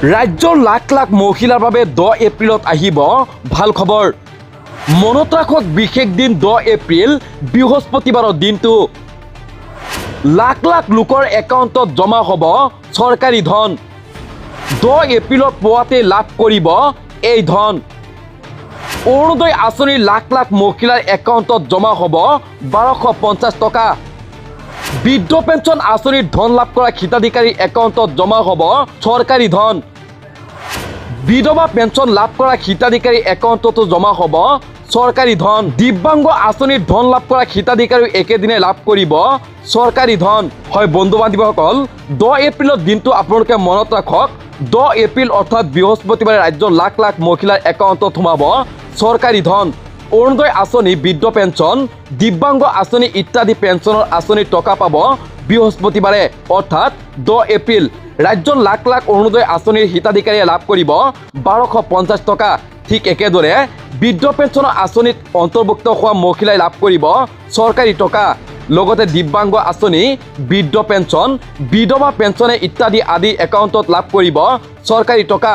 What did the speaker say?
ৰাজ্যৰ লাখ লাখ মহিলাৰ বাবে 10 এপ্ৰিলত আহিব ভাল খবৰ। মনত ৰাখক বিশেষ দিন 10 এপ্ৰিল বৃহস্পতিবাৰৰ দিনটো। লাখ লাখ লোকৰ একাউণ্টত জমা হ'ব চৰকাৰী ধন। 10 এপ্ৰিলত পুৱাতে লাভ কৰিব এই ধন। অৰুণোদয় আঁচনিৰ লাখ লাখ মহিলাৰ একাউণ্টত জমা হ'ব 1250 টকা। বৃদ্ধ পেঞ্চন আঁচনিৰ ধন লাভ কৰা হিতাধিকাৰীৰ একাউণ্টত জমা হ'ব চৰকাৰী ধন। বিধৱা পেঞ্চন লাভ কৰা হিতাধিকাৰীৰ একাউণ্টতো জমা হ'ব চৰকাৰী ধন। দিব্যাংগ আঁচনিৰ ধন লাভ কৰা হিতাধিকাৰীও একেদিনে লাভ কৰিব চৰকাৰী ধন। হয় বন্ধু বান্ধৱীসকল, 10 এপ্ৰিলৰ দিনটো আপোনালোকে মনত ৰাখক। 10 এপ্ৰিল অৰ্থাৎ বৃহস্পতিবাৰে ৰাজ্যৰ লাখ লাখ মহিলাৰ একাউণ্টত সোমাব চৰকাৰী ধন। অৰুণোদয় আঁচনি, বৃদ্ধ পেঞ্চন, দিব্যাংগ আঁচনি ইত্যাদি পেঞ্চনৰ আঁচনিৰ টকা পাব বৃহস্পতিবাৰে অৰ্থাৎ 10 এপ্ৰিল। ৰাজ্যৰ লাখ লাখ অৰুণোদয় আঁচনিৰ হিতাধিকাৰীয়ে লাভ কৰিব 1250 টকা। ঠিক একেদৰে বৃদ্ধ পেঞ্চনৰ আঁচনিত অন্তৰ্ভুক্ত হোৱা মহিলাই লাভ কৰিব চৰকাৰী টকা। লগতে দিব্যাংগ আঁচনি, বৃদ্ধ পেঞ্চন, বিধৱা পেঞ্চনে ইত্যাদি আদি একাউণ্টত লাভ কৰিব চৰকাৰী টকা।